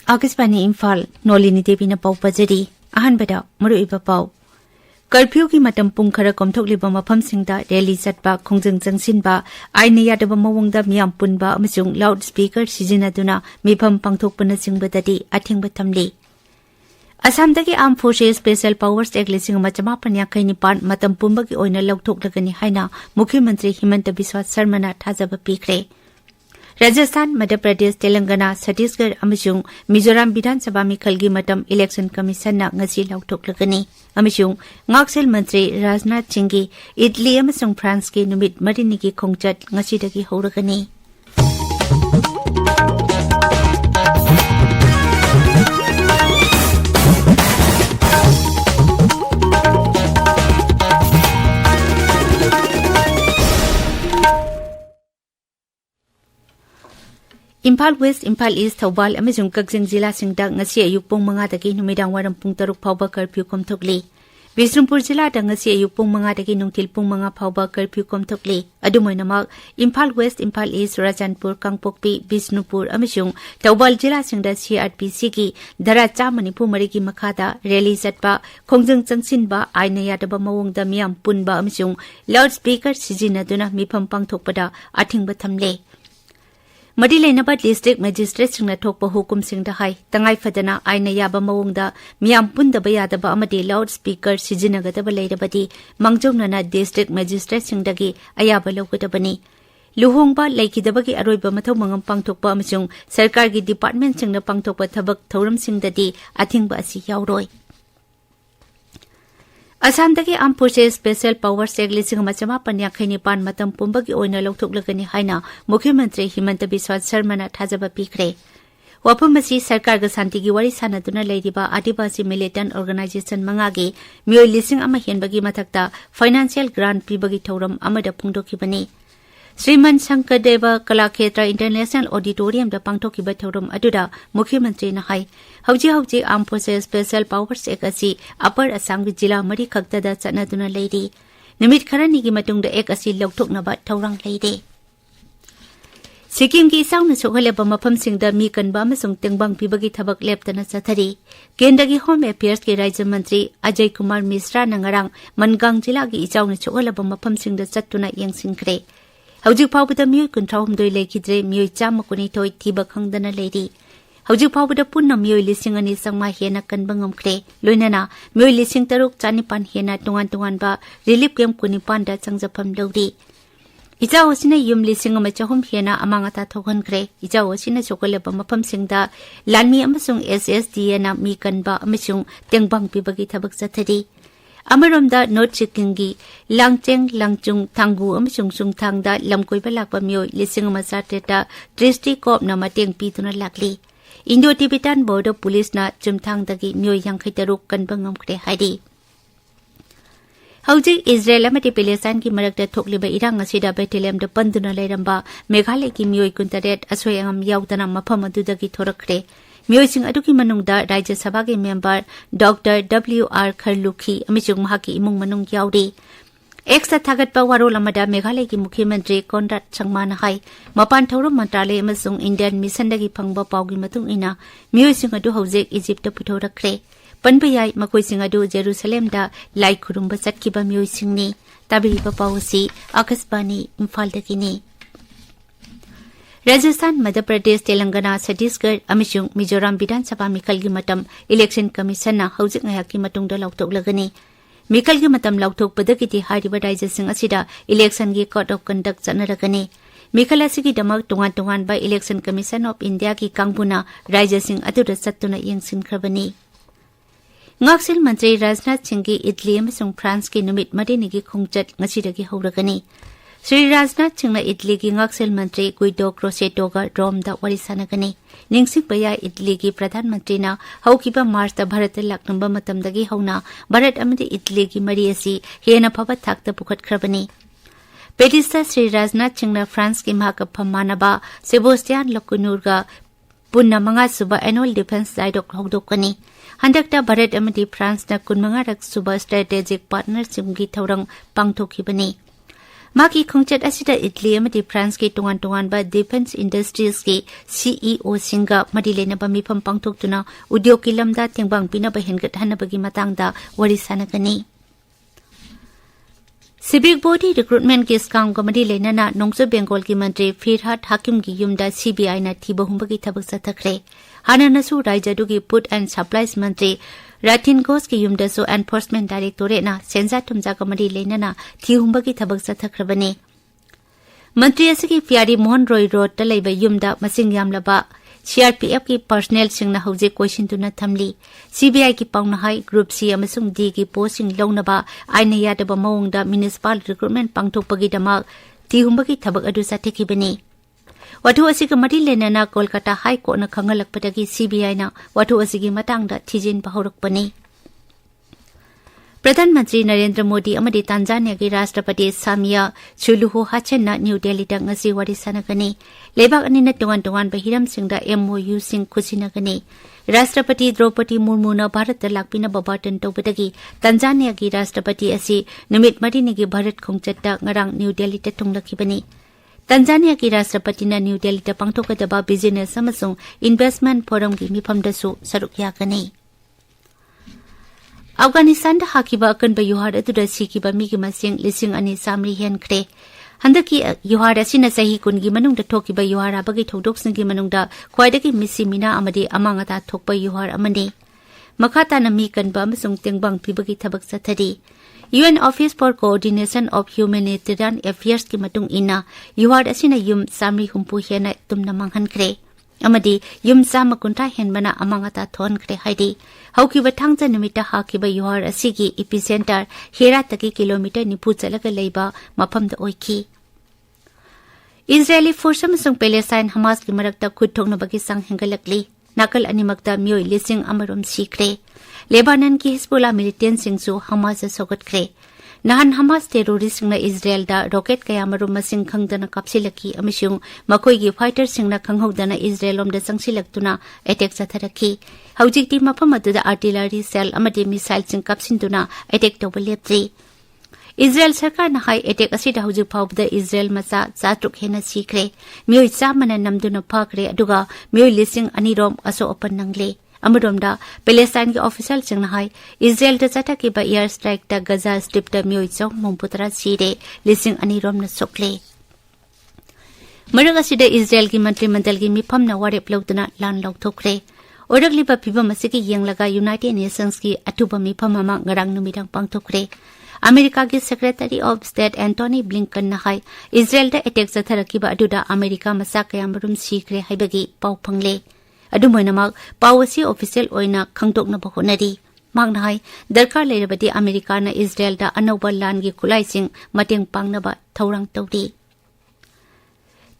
आकाशवाणी इम्फाल नोलिनी देवी न पाउ पजरी अहनबदा मरुइबा पाउ कर्फ्यू की मतम पुंग खरा कोमथोकलिबा मफमसिंगदा रैली चटबा खोंजंग जंगसिनबा आइन यादबा मवंगदा मियाम पुनबा अमसुंग लाउड स्पीकर सिजिनादुना मिफम पांगथोकपना चिंगबददी अथिंगबा थमली असमदगी armed forces special powers act 1959 मतम पुंबगी ओइना लौथोकलगनी हाइना मुख्यमंत्री हिमंत बिस्वा शर्माना थाजबा पीखरे राजस्थान मध्य प्रदेश तेलंगाना छत्तीसगढ़ अमसुंग मिजोराम विधानसभा मिखलगी मतम इलेक्शन कमीशन ngasi लौथोकलगनी अमसुंग ngaksil मंत्री राजनाथ सिंह इटली अमसुंग फ्रांस के नुमित मरिनी की खोंगचट ngasi हौरगनी इम्फाल वेस्ट इम्फाल ईस्ट थौबाल अमसुंग कक्जिंग जिला सिंगदा ngasi अयुक पुंग 5 दगी नुमिदांग वारम पुंग 6 फाउबा कर्फ्यू कोमथोकली बिष्णुपुर जिला दा ngasi अयुक पुंग 5 दगी नुंगथिल पुंग 5 फाउबा कर्फ्यू कोमथोकली अदुमोइनमक इम्फाल वेस्ट इम्फाल ईस्ट राजनपुर कांगपोकपी बिष्णुपुर अमसुंग थौबाल जिला सिंगदा सीआरपीसी की धरा 94 की मखादा रैली चटबा खोंजंग चंगसिनबा आइन यादबा मवंगदा मियाम पुनबा अमसुंग लाउड स्पीकर सिजिनादुना मिफम पांगथोकपदा अथिंगबा थमले मदी लेनबा डिस्ट्रिक्ट मजिस्ट्रेट सिंगना थोकपा हुकुम सिंगदा हाई तंगाई फदना आइन याबा मवंगदा मियाम पुनदबा यादबा अमदि लाउड स्पीकर सिजिनगदबा लेरबदी मंगजौनना डिस्ट्रिक्ट मजिस्ट्रेट सिंगदगी अयाबा लौगदबनी लुहोंगबा लेखिदबगी अरोइबा मथौ मंगम पांगथोकपा अमसुंग सरकारगी डिपार्टमेंट सिंगना पांगथोकपा थबक थौरम सिंगददी अथिंगबा असि यावरोय असमदगी armed forces special powers act 1959 मतम पुंबगी ओइना लौथोकलगनी हाइना मुख्यमंत्री हिमंत बिस्वा शर्माना थाजबा पीखरे वफम असी सरकारगा शांतिगी वारी सानदुना लेरिबा आदिवासी मिलिटेंट ऑर्गेनाइजेशन मंगागी मियोय लिसिंग अमा हेनबगी मथक्ता फाइनेंशियल ग्रांट पीबगी थौरम अमदा पुंगदोखिबनी श्रीमन शंकरदेव कलाक्षेत्र इंटरनेशनल ऑडिटोरियम दा पांगथोखिबा थौरम अदुदा मुख्यमंत्री ना हाई हौजी armed forces special powers act असी अपर असम जिला मरी खक्तदा चनदुना लेरी निमित खरनिगी मतुंगदा एक्ट असी लौथोकनबा थौरंग लेरे सिक्किम की इसाउना सोहलेबा मफमसिंगदा मी कनबा अमसुंग तेंगबांग पीबगी थबक लेप्तना चथरी केंद्र की होम अफेयर्स के राज्य मंत्री अजय कुमार मिश्रा नंगरांग मनगांग जिला की इसाउना सोहलेबा मफमसिंगदा चत्तुना यंगसिंगरे हौजिक फाउबदा मियोय 93 लेखिद्रे मियोय 112 थीबा खंगदना लेरी हौजिक फाउबदा पुन्ना मियोय 2,500 हेना कनबा ngamkhre लोइनाना मियोय 3,600 हेना तोंगान-तोंगानबा रिलीफ कैंप 19 दा चंगजफम लौरी इजाव असिना युम 1,600 हेना अमांगता थोगनख्रे इजाव असिना सोकलेबा मफमसिंगदा लानमी अमसुंग एसएसडीए ना मी कनबा अमसुंग तेंगबांग पिबगी थबक चथरी अमरमदा नॉर्थ सिक्किमगी लांगचेंग लांगचुंग थांगु अमसुंग सुंगथांगदा लमकोइबा लाकपा मियोय 1,700 ट्रिस्टी कोपना मतेंग पीतुना लाकली इंडो टिबेटन बॉर्डर पुलिस ना चुमथांगदगी मियोय 53 कनबा ngamkhre हाइदी हौजी इजराइल अमदि पैलेस्टाइन की मरकता थोकलिबा इरांग असिदा बेथलेम द पंदुना लेरंबा मेघालय की मियोय 38 असोयंगम यावदना मफम अदुदगी थोरखरे मियोयसिंग अदुकी मनुंगदा राज्य सभा के मेंबर डॉक्टर डब्ल्यूआर खरलुखी अमिचुंग महाकी इमुंग मनुंग यावरी एक्स थागतपा वारोल अमदा मेघालय की मुख्यमंत्री कोनराड संगमाना हाई मपान थौरम मंत्रालय अमसुंग इंडियन मिशन दगी फंगबा पाउगी मतुंग इना मियोयसिंग अदु हौजेक इजिप्ट पुथोरखरे पनबयाई मकोयसिंग अदु जेरूसलेम दा लाई खुरुंबा चटकिबा मियोयसिंगनी ताबिरिबा पाउसी आकाशवाणी इम्फाल दगिनी राजस्थान मध्य प्रदेश तेलंगाना छत्तीसगढ़ अमसुंग मिजोराम विधानसभा मिखलगी मतम इलेक्शन कमीशन ना हौजिक ngayaki matungda lautoklagani मिखलगी मतम lauthokpadagiti हारिबा राज्यसिंग असिदा इलेक्शन की कोड ऑफ कंडक्ट चनरगनी मिखल असिगी दमक तोंगान बा इलेक्शन कमीशन ऑफ इंडिया की कांगबुना राज्यसिंग अदुदा चत्तुना यंगसिनख्रबनी ngaksil मंत्री राजनाथ सिंह की इटली अमसुंग फ्रांस की नुमित मदिनिगी खोंगचट ngasiदगी हौरगनी श्री राजनाथ सिंह इटली की ngaksil मंत्री गुइडो क्रोसेटोगा रोम दा वारी सानगनी निंगसिंगबया इटली की प्रधानमंत्री ना हौकिबा मार्च दा भारत लाकनबा मतमदगी हौना भारत अमदि इटली की मरी असि हेना फबा थाकता पुखटख्रबनी पेरिसता श्री राजनाथ सिंह फ्रांस की महाकफम मानबा सेबोस्टियान लकुनूरगा पुन्ना 5 सुबा एनुअल डिफेंस डायलॉग हौदोकनी हंदकता भारत अमदि फ्रांस ना 15 रक सुबा स्ट्रेटेजिक पार्टनरशिप की थौरंग पांगथोखिबनी Maki khongchat asida Italy amadi France ki tongan ba defense industries ki CEO singa madilena ba mifam pangthoktuna udyog ki lamda tengbang pina ba hengat hanabagi matangda wari sanagani. Civic body recruitment case kam comedy lenana Nongso Bengal ki mantri Firhat Hakim ki yumda CBI na thiba humba ki thabak sathakre hananasu raijadu ki put and supplies mantri Ratin Ghosh ki yumda so enforcement directorate na senza tumja comedy lenana thi humba ki thabak sathakrabani mantri asiki Fiari Mohan Roy Road ta leiba yumda masing yamlaba CRPF की personal सिंगना हौजे question तुना थमली CBI की पाउना high group C अमसुंग D की posting लौनबा आइना यादबा मौंगदा municipal recruitment पांगथोकपगी दमाग तिहुंबगी थबक अदु साथेखिबनी वथु असिग मरि लेनना Kolkata high court न खंगलकपदगी CBI ना वथु असिगी मतंगदा थिजिन बहौरकपनी प्रधानमंत्री नरेंद्र मोदी अमदी तांजानिया की राष्ट्रपति सामिया सुलुहु हाचेना न्यू दिल्ली दा ngasi wari sanagani lebak ani na tongan bahiram singda MOU sing khusinagani राष्ट्रपति द्रौपदी मुर्मू न भारत लाकपिना बबाटन तौबदगी तांजानिया की राष्ट्रपति असि निमित मरिनी की भारत खोंगचत्ता ngarang न्यू दिल्ली ता थुंगलखिबनी तांजानिया की राष्ट्रपति न न्यू दिल्ली ता पांगथोकदबा बिजनेस अमसुंग इन्वेस्टमेंट फोरम की मिफमदसु सरुक यागनी अफगानिस्तान दा हाकिबा अकन युहार अदुदा सिकिबा मिगी मसिंग लिसिंग अनि सामरी हेनख्रे हंदकी युहार असिना सही कुनगी मनुंगदा थोकिबा युहार अबगी थौदोक्सनगी मनुंगदा ख्वाइदगी मिसि मिना अमदी अमांगता थोकबा युहार अमने मखाता न मी कनबा अमसुंग तेंगबांग पिबगी थबक सथरी UN Office for Coordination of Humanitarian Affairs की मतुंग इना युहार असिना युम सामरी हुंपु हेना तुमना मांगहनख्रे अमदी युम साम कुंठा हेनबना अमांगता थोनख्रे हाइदी हौकिबा थांगजा निमिता हाकिबा युहार असिगी एपिसेंटर हेरा तकी किलोमीटर निफु चलगा लेबा मफमदा ओइखी इजरायली फोर्स अमसुंग पैलेस्टाइन हमास की मरकता खुदथोकनबगी संग हेंगलकली नाकल अनिमकता मियोय लिसिंग अमरोम सीख्रे लेबानन की हिजबुल्ला मिलिटेंट सिंगसु हमास सोगतख्रे नहान हमास टेरोरिस्ट सिंगना इजरायल दा रॉकेट कया मरुम मसिंग खंगदना कापसिलकी अमिसुंग मखोइगी fighter सिंगना खंगहौदना Israel लोमदा संगसिलक्तुना attack सथरखी हौजिकती मफम अदुदा artillery cell अमदि missile सिंग कापसिनदुना अटैक तौबा लेप्त्री इजरायल सरकार न हाई अटैक असिदा हौजिक फावबदा इजरायल मचा चातुक हेना सीख्रे मियोय चामना नमदुना फाख्रे अदुगा मियोय लिसिंग अनिरोम असो अपन नंगले अमरोमदा पैलेस्टाइन के ऑफिशियल सिंगना हाई इजरायल दा चटाकिबा एयर स्ट्राइक दा गजा स्ट्रिप दा मियोय चौ मोंपुतरा सीरे लिसिंग अनिरोम न सोकले मरग असिदा इजरायल की मंत्रिमंडल की मिफम न वारेप लौदना लान लौथोखरे ओरगलिबा फिबम असिगी येंगलगा यूनाइटेड नेशंस की अथुबा मिफम अमा ngarang numirang pangthokre अमेरिका की secretary of state Antony Blinken न हाई इजरायल दा अटैक सथरकिबा अदुदा अमेरिका मसा कयामरुम सीख्रे हाइबगी पाउ फंगले अदुमोइनमक पावसी ऑफिशियल ओइना खंगदोकनबा होनरी मांगना हाई दरकार लेरबदी अमेरिका न इजरायल दा अनौबा लानगी खुलाइसिंग मतेंग पांगनबा थौरांग तौरी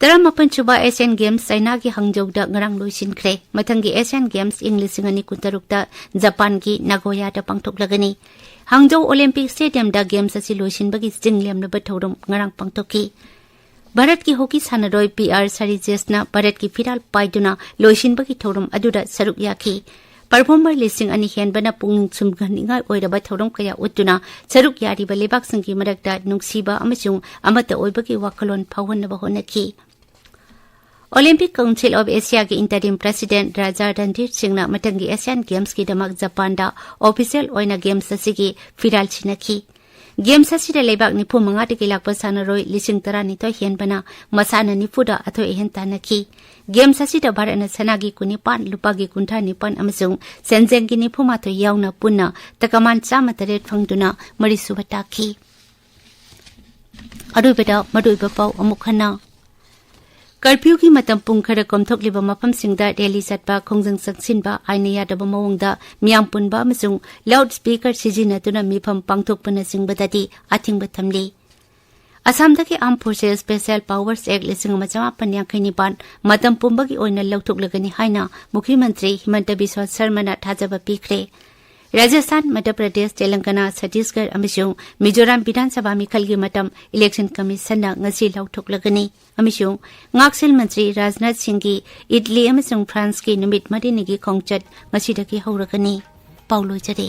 18 सुबा एशियन गेम्स चाइना की हंगजौदा ngarang लोइसिनख्रे मथंगी Asian games English ngani kuntarukta Japan की नागोया दा पांगथोकलगनी हंगजौ ओलंपिक स्टेडियम दा गेम्स असि लोइसिनबगी जिंगलेमनबा थौरम ngarang पांगथोकी भारत की हॉकी सानरोय PR सरिजेसना भारत की फिराल पाइदुना लोइसिनबगी थौरम अदुदा सरुक याखी परफॉर्मर लिसिंग अनि हेनबना पुंग सुमगनिंगा ओइरबा थौरम कया उतुना सरुक यारिबा लेबाक संगी मरकता नुंगसीबा अमसुंग अमता ओइबगी वाकलोन फावनबा होनकी ओलंपिक काउंसिल ऑफ एशिया के इंटरिम प्रेसिडेंट राजा रणधीर सिंहना मतंगी एशियन गेम्स की दमक जापान दा ऑफिशियल ओइना गेम्स असिगी फिराल छिनखी गेम्स असिदा लेबाक निफु मंगा दगी लाकपा सानरोय लिसिंग तरा निथोय हेनबना मसाना निफुदा अथोय हेन तानखी गेम्स असिदा भारतना सनागी कुनिपान लुपागी कुंठा निपान अमसुंग सेंजेंगी निफु माथोय यावना पुन्ना तकमान चामा तरेट फंगदुना मरिसुबा ताखी अरुबेदा मदुइबा पाउ अमुखना कर्फ्यू की मतम पुंग खर कमथोकलिबा मफम सिंगदा दिल्ली चटपा खोंजंग संगसिनबा आइना यादबा मवंगदा मियाम पुनबा अमसुंग लाउड स्पीकर सिजिनतुना मिफम पांगथोकपना सिंगबदादी आथिंगबा थमली असमदगी armed forces special powers act 1959 मतम पुंबगी ओइना लौथोकलगनी हाइना मुख्यमंत्री हिमंत बिस्वा शर्माना थाजबा पीख्रे राजस्थान मध्य प्रदेश तेलंगाना छत्तीसगढ़ अमसुंग मिजोराम विधानसभा मिखलगी मतम इलेक्शन कमीशन ngasi लौथोकलगनी अमसुंग ngaksil मंत्री राजनाथ सिंह की इटली अमसुंग फ्रांस की निमित मरिनिगी खोंगचत ngasi दगी हौरगनी पाउलो जरे